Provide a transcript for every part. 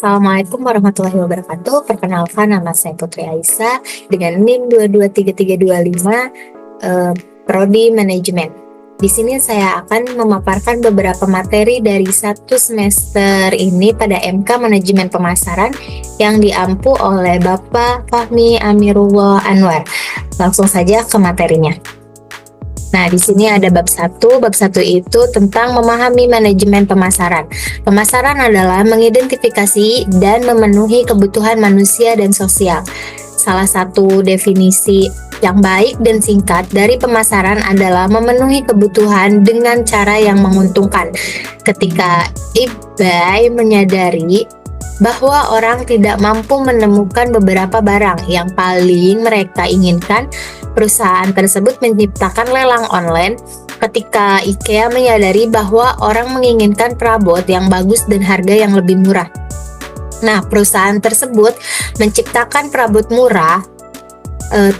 Assalamualaikum warahmatullahi wabarakatuh. Perkenalkan, nama saya Putri Aisyah dengan NIM 223325, Prodi Manajemen. Di sini saya akan memaparkan beberapa materi dari satu semester ini pada MK Manajemen Pemasaran yang diampu oleh Bapak Fahmi Amirullah Anwar. Langsung saja ke materinya. Nah, di sini ada bab 1. Bab 1 itu tentang memahami manajemen pemasaran. Pemasaran adalah mengidentifikasi dan memenuhi kebutuhan manusia dan sosial. Salah satu definisi yang baik dan singkat dari pemasaran adalah memenuhi kebutuhan dengan cara yang menguntungkan. Ketika eBay menyadari bahwa orang tidak mampu menemukan beberapa barang yang paling mereka inginkan, perusahaan tersebut menciptakan lelang online. Ketika IKEA menyadari bahwa orang menginginkan perabot yang bagus dan harga yang lebih murah. Nah, perusahaan tersebut menciptakan perabot murah.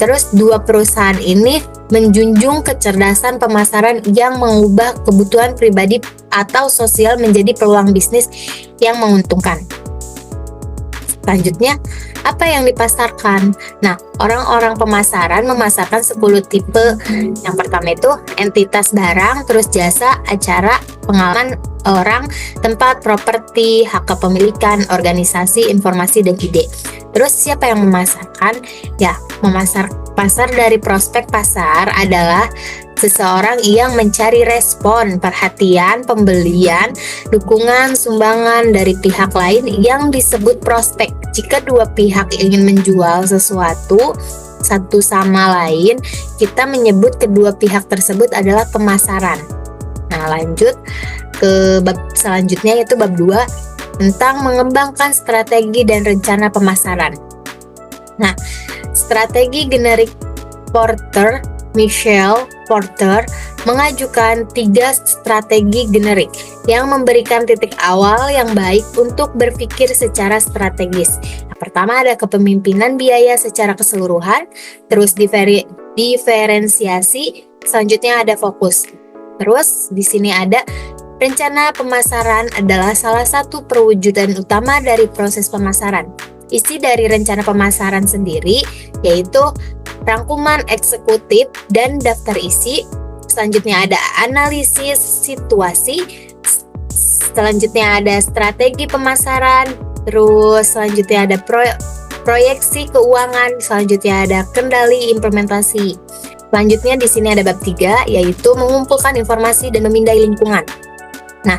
Terus dua perusahaan ini menjunjung kecerdasan pemasaran yang mengubah kebutuhan pribadi atau sosial menjadi peluang bisnis yang menguntungkan. Selanjutnya, apa yang dipasarkan? Nah, orang-orang pemasaran memasarkan 10 tipe. Yang pertama itu entitas barang, terus jasa, acara, pengalaman orang, tempat, properti, hak kepemilikan, organisasi, informasi, dan ide. Terus siapa yang memasarkan? Ya, pasar dari prospek pasar adalah seseorang yang mencari respon, perhatian, pembelian, dukungan, sumbangan dari pihak lain yang disebut prospek. Jika dua pihak ingin menjual sesuatu satu sama lain, kita menyebut kedua pihak tersebut adalah pemasaran. Nah, lanjut ke bab selanjutnya, yaitu bab 2 tentang mengembangkan strategi dan rencana pemasaran. Nah, strategi generik Michel Porter mengajukan 3 strategi generik yang memberikan titik awal yang baik untuk berpikir secara strategis. Yang pertama ada kepemimpinan biaya secara keseluruhan, terus diferensiasi, selanjutnya ada fokus. Terus di sini ada rencana pemasaran adalah salah satu perwujudan utama dari proses pemasaran. Isi dari rencana pemasaran sendiri yaitu rangkuman eksekutif dan daftar isi. Selanjutnya ada analisis situasi. Selanjutnya ada strategi pemasaran. Terus selanjutnya ada proyeksi keuangan. Selanjutnya ada kendali implementasi. Selanjutnya di sini ada bab 3 yaitu mengumpulkan informasi dan memindai lingkungan. Nah,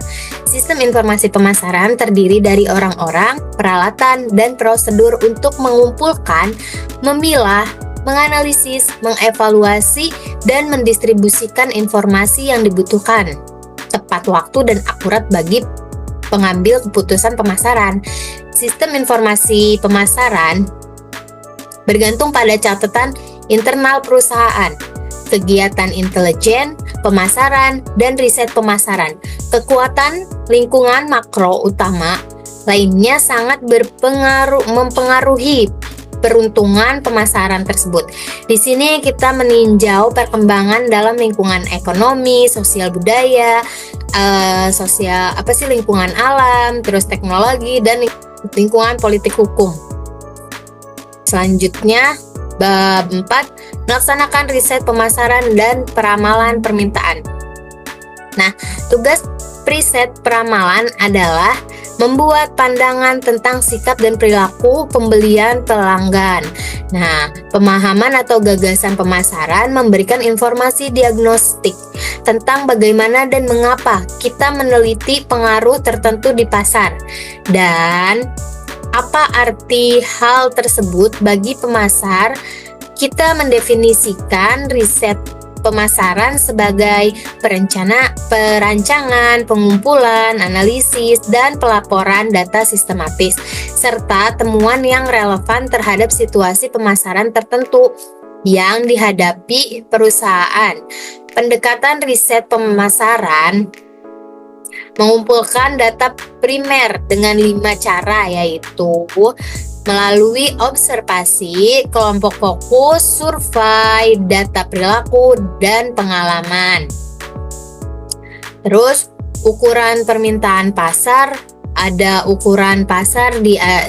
sistem informasi pemasaran terdiri dari orang-orang, peralatan, dan prosedur untuk mengumpulkan, memilah, menganalisis, mengevaluasi, dan mendistribusikan informasi yang dibutuhkan tepat waktu dan akurat bagi pengambil keputusan pemasaran. Sistem informasi pemasaran bergantung pada catatan internal perusahaan, kegiatan intelijen, pemasaran, dan riset pemasaran. Kekuatan lingkungan makro utama lainnya sangat mempengaruhi peruntungan pemasaran tersebut. Di sini kita meninjau perkembangan dalam lingkungan ekonomi, sosial budaya, lingkungan alam, terus teknologi, dan lingkungan politik hukum. Selanjutnya, bab 4, melaksanakan riset pemasaran dan peramalan permintaan. Nah, tugas riset peramalan adalah membuat pandangan tentang sikap dan perilaku pembelian pelanggan. Nah, pemahaman atau gagasan pemasaran memberikan informasi diagnostik tentang bagaimana dan mengapa kita meneliti pengaruh tertentu di pasar dan apa arti hal tersebut bagi pemasar. Kita mendefinisikan riset pemasaran sebagai perancangan, pengumpulan, analisis, dan pelaporan data sistematis, serta temuan yang relevan terhadap situasi pemasaran tertentu yang dihadapi perusahaan. Pendekatan riset pemasaran mengumpulkan data primer dengan 5 cara, yaitu melalui observasi, kelompok fokus, survei, data perilaku, dan pengalaman. Terus, ukuran permintaan pasar ada ukuran pasar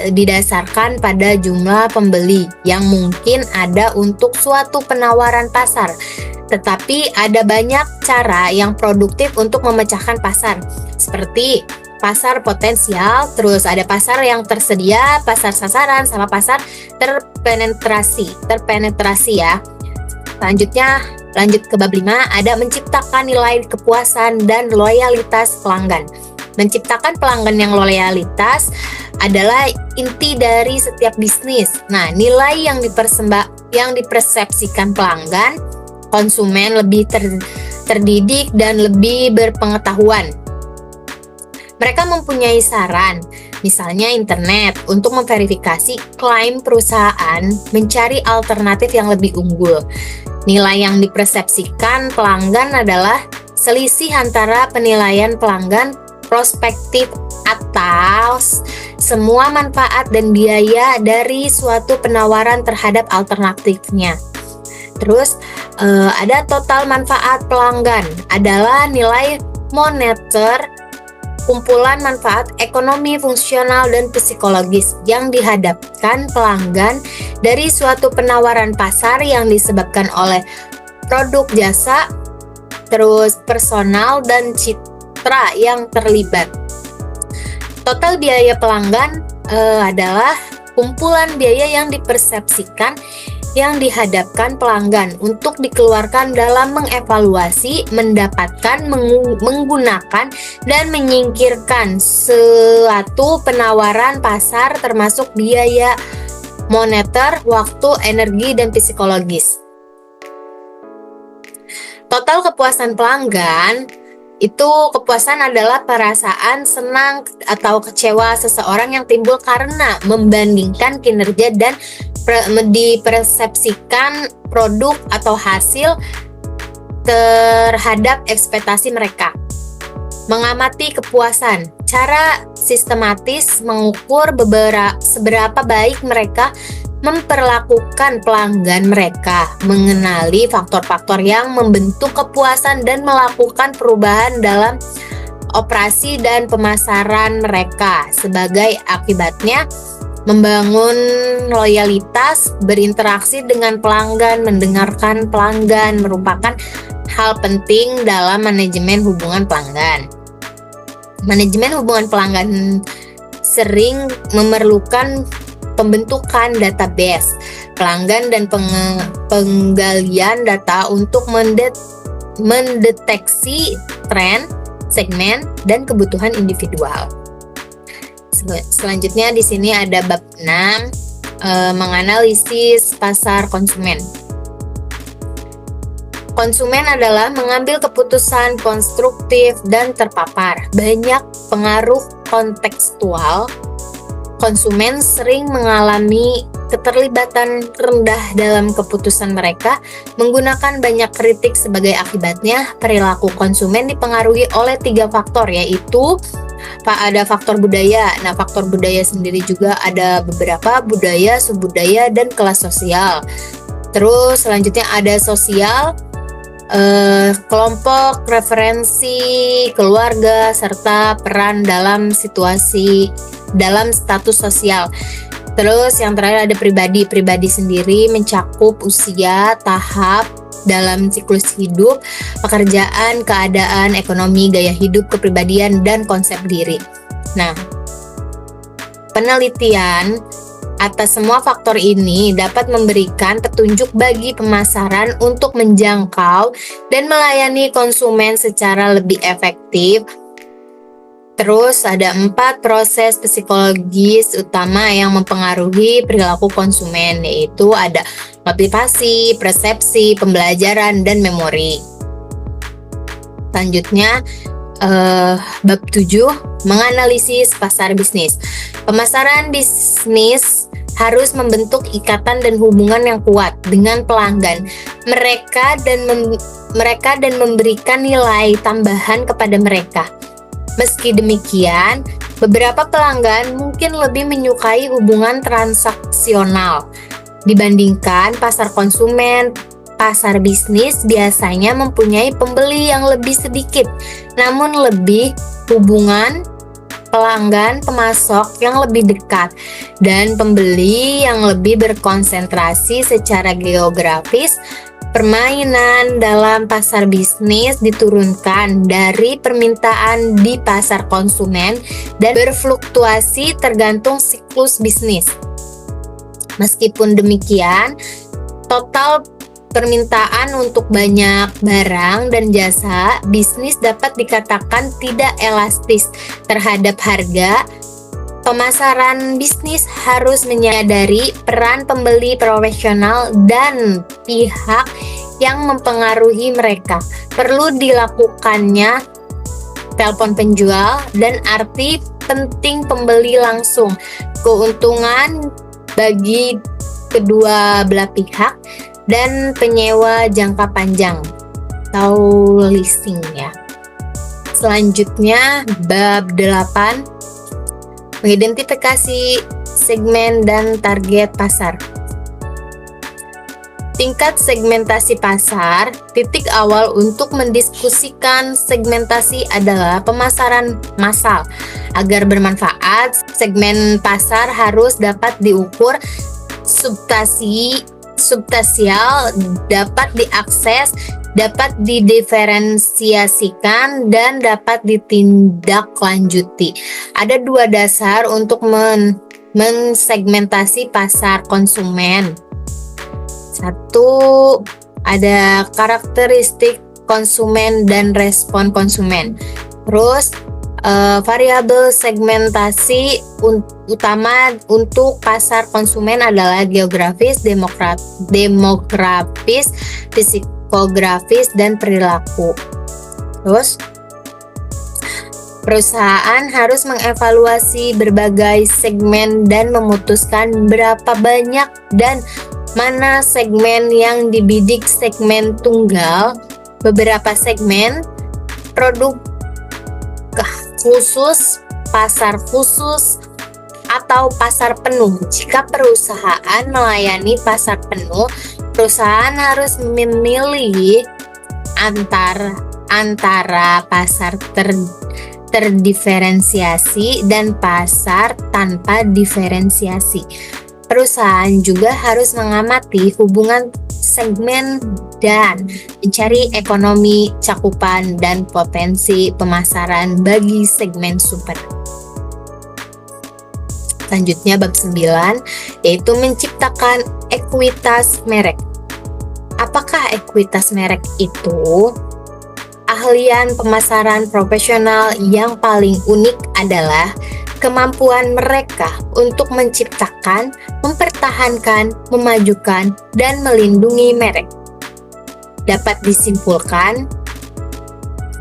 didasarkan pada jumlah pembeli yang mungkin ada untuk suatu penawaran pasar. Tetapi ada banyak cara yang produktif untuk memecahkan pasar, seperti pasar potensial, terus ada pasar yang tersedia, pasar sasaran, sama pasar terpenetrasi ya. Selanjutnya lanjut ke bab 5, ada menciptakan nilai kepuasan dan loyalitas pelanggan. Menciptakan pelanggan yang loyalitas adalah inti dari setiap bisnis. Nah, nilai yang dipersepsikan pelanggan, konsumen lebih terdidik dan lebih berpengetahuan. Mereka mempunyai saran, misalnya internet, untuk memverifikasi klaim perusahaan, mencari alternatif yang lebih unggul. Nilai yang dipersepsikan pelanggan adalah selisih antara penilaian pelanggan prospektif atas semua manfaat dan biaya dari suatu penawaran terhadap alternatifnya. Terus ada total manfaat pelanggan adalah nilai moneter, kumpulan manfaat ekonomi, fungsional, dan psikologis yang dihadapkan pelanggan dari suatu penawaran pasar yang disebabkan oleh produk jasa, terus personal dan citra yang terlibat. Total biaya pelanggan adalah kumpulan biaya yang dipersepsikan yang dihadapkan pelanggan untuk dikeluarkan dalam mengevaluasi, mendapatkan, menggunakan, dan menyingkirkan suatu penawaran pasar termasuk biaya moneter, waktu, energi, dan psikologis. Total kepuasan pelanggan itu, kepuasan adalah perasaan senang atau kecewa seseorang yang timbul karena membandingkan kinerja dan dipersepsikan produk atau hasil terhadap ekspektasi mereka. Mengamati kepuasan, cara sistematis mengukur seberapa baik mereka memperlakukan pelanggan mereka, mengenali faktor-faktor yang membentuk kepuasan dan melakukan perubahan dalam operasi dan pemasaran mereka. Sebagai akibatnya, membangun loyalitas, berinteraksi dengan pelanggan, mendengarkan pelanggan merupakan hal penting dalam manajemen hubungan pelanggan. Manajemen hubungan pelanggan sering memerlukan pembentukan database pelanggan dan penggalian data untuk mendeteksi tren, segmen, dan kebutuhan individual. Selanjutnya di sini ada bab 6, menganalisis pasar konsumen. Konsumen adalah mengambil keputusan konstruktif dan terpapar banyak pengaruh kontekstual. Konsumen sering mengalami keterlibatan rendah dalam keputusan mereka, menggunakan banyak kritik sebagai akibatnya. Perilaku konsumen dipengaruhi oleh 3 faktor, yaitu ada faktor budaya. Nah, faktor budaya sendiri juga ada beberapa: budaya, subbudaya, dan kelas sosial. Terus selanjutnya ada sosial, kelompok, referensi, keluarga, serta peran dalam status sosial. Terus yang terakhir ada pribadi. Pribadi sendiri mencakup usia, tahap dalam siklus hidup, pekerjaan, keadaan, ekonomi, gaya hidup, kepribadian, dan konsep diri. Nah, penelitian atas semua faktor ini dapat memberikan petunjuk bagi pemasaran untuk menjangkau dan melayani konsumen secara lebih efektif. Terus ada 4 proses psikologis utama yang mempengaruhi perilaku konsumen, yaitu ada motivasi, persepsi, pembelajaran, dan memori. Selanjutnya bab 7, menganalisis pasar bisnis. Pemasaran bisnis harus membentuk ikatan dan hubungan yang kuat dengan pelanggan mereka dan memberikan nilai tambahan kepada mereka. Meski demikian, beberapa pelanggan mungkin lebih menyukai hubungan transaksional dibandingkan pasar konsumen. Pasar bisnis biasanya mempunyai pembeli yang lebih sedikit, namun lebih hubungan pelanggan pemasok yang lebih dekat, dan pembeli yang lebih berkonsentrasi secara geografis. Permainan dalam pasar bisnis diturunkan dari permintaan di pasar konsumen dan berfluktuasi tergantung siklus bisnis. Meskipun demikian, total permintaan untuk banyak barang dan jasa bisnis dapat dikatakan tidak elastis terhadap harga. Pemasaran bisnis harus menyadari peran pembeli profesional dan pihak yang mempengaruhi mereka. Perlu dilakukannya telepon penjual dan arti penting pembeli langsung, keuntungan bagi kedua belah pihak, dan penyewa jangka panjang atau leasing ya. Selanjutnya bab 8, mengidentifikasi segmen dan target pasar. Tingkat segmentasi pasar. Titik awal untuk mendiskusikan segmentasi adalah pemasaran massal. Agar bermanfaat, segmen pasar harus dapat diukur, substansial, dapat diakses, dapat didiferensiasikan, dan dapat ditindaklanjuti. Ada dua dasar untuk mensegmentasi pasar konsumen. Satu, ada karakteristik konsumen dan respon konsumen. Terus variabel segmentasi utama untuk pasar konsumen adalah geografis, demografis, psikografis, dan perilaku. Terus perusahaan harus mengevaluasi berbagai segmen dan memutuskan berapa banyak dan mana segmen yang dibidik segmen tunggal, beberapa segmen, produk khusus, pasar khusus, atau pasar penuh. Jika perusahaan melayani pasar penuh, perusahaan harus memilih antara pasar terdiferensiasi dan pasar tanpa diferensiasi. Perusahaan juga harus mengamati hubungan segmen dan mencari ekonomi cakupan dan potensi pemasaran bagi segmen super. Selanjutnya bab 9, yaitu menciptakan ekuitas merek. Apakah ekuitas merek itu? Ahlian pemasaran profesional yang paling unik adalah kemampuan mereka untuk menciptakan, mempertahankan, memajukan, dan melindungi merek. Dapat disimpulkan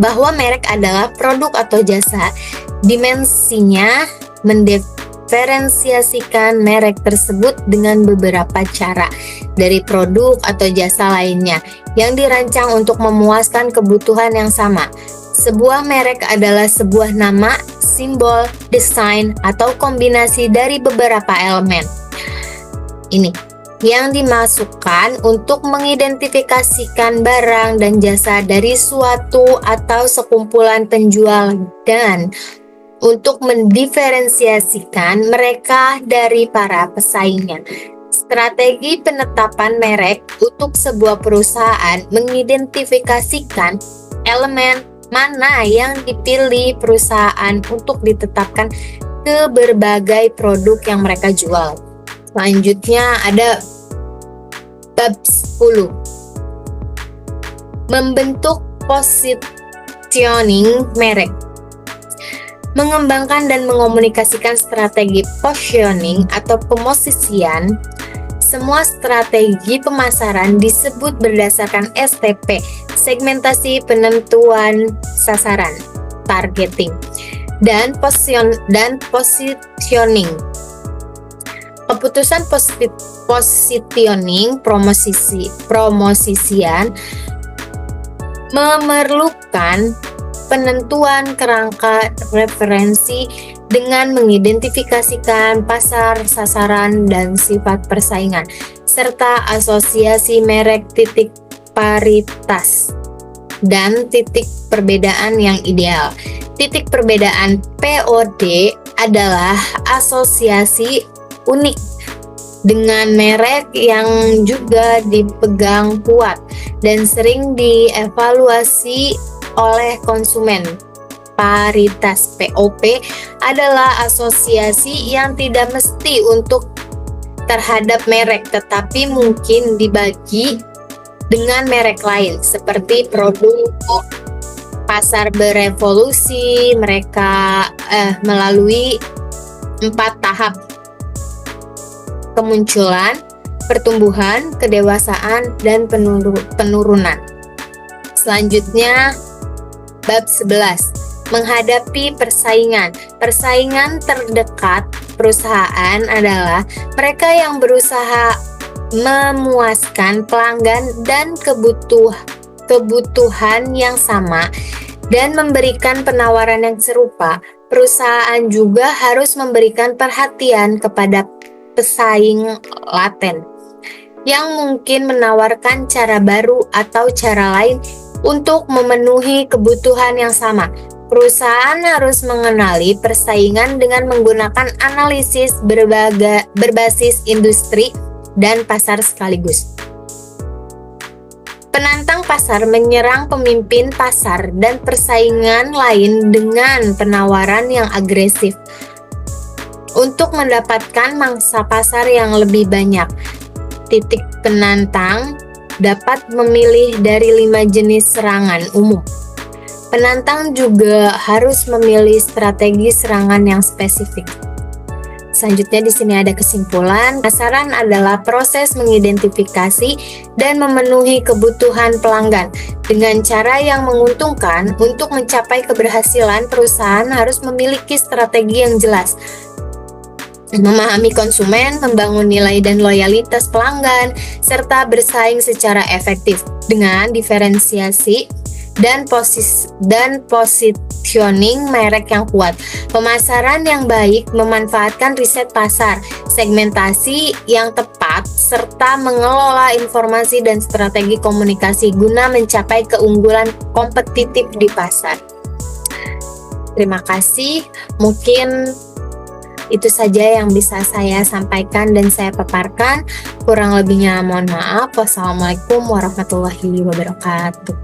bahwa merek adalah produk atau jasa. Dimensinya mendiferensiasikan merek tersebut dengan beberapa cara dari produk atau jasa lainnya yang dirancang untuk memuaskan kebutuhan yang sama. Sebuah merek adalah sebuah nama, simbol, desain, atau kombinasi dari beberapa elemen ini yang dimasukkan untuk mengidentifikasikan barang dan jasa dari suatu atau sekumpulan penjual dan untuk mendiferensiasikan mereka dari para pesaingnya. Strategi penetapan merek untuk sebuah perusahaan mengidentifikasikan elemen mana yang dipilih perusahaan untuk ditetapkan ke berbagai produk yang mereka jual. Selanjutnya ada bab 10, membentuk positioning merek. Mengembangkan dan mengomunikasikan strategi positioning atau pemosisian. Semua strategi pemasaran disebut berdasarkan STP, segmentasi penentuan sasaran, targeting, dan positioning. Keputusan positioning promosisian memerlukan penentuan kerangka referensi dengan mengidentifikasikan pasar, sasaran, dan sifat persaingan, serta asosiasi merek titik paritas. dan titik perbedaan yang ideal. Titik perbedaan POD adalah asosiasi unik dengan merek yang juga dipegang kuat dan sering dievaluasi oleh konsumen. Paritas POP adalah asosiasi yang tidak mesti untuk terhadap merek, tetapi mungkin dibagi dengan merek lain seperti produk pasar berevolusi. Mereka melalui 4 tahap: kemunculan, pertumbuhan, kedewasaan, dan penurunan. Selanjutnya, bab 11, menghadapi persaingan. Persaingan terdekat perusahaan adalah mereka yang berusaha memuaskan pelanggan dan kebutuhan yang sama dan memberikan penawaran yang serupa. Perusahaan juga harus memberikan perhatian kepada pesaing laten yang mungkin menawarkan cara baru atau cara lain untuk memenuhi kebutuhan yang sama. Perusahaan harus mengenali persaingan dengan menggunakan analisis berbasis industri dan pasar sekaligus. Penantang pasar menyerang pemimpin pasar dan persaingan lain dengan penawaran yang agresif untuk mendapatkan mangsa pasar yang lebih banyak. Titik penantang dapat memilih dari 5 jenis serangan umum. Penantang juga harus memilih strategi serangan yang spesifik. Selanjutnya di sini ada kesimpulan. Pemasaran adalah proses mengidentifikasi dan memenuhi kebutuhan pelanggan dengan cara yang menguntungkan. Untuk mencapai keberhasilan, perusahaan harus memiliki strategi yang jelas, memahami konsumen, membangun nilai dan loyalitas pelanggan, serta bersaing secara efektif dengan diferensiasi dan positioning merek yang kuat. Pemasaran yang baik memanfaatkan riset pasar, segmentasi yang tepat, serta mengelola informasi dan strategi komunikasi guna mencapai keunggulan kompetitif di pasar. Terima kasih. Mungkin itu saja yang bisa saya sampaikan dan saya paparkan. Kurang lebihnya mohon maaf. Wassalamualaikum warahmatullahi wabarakatuh.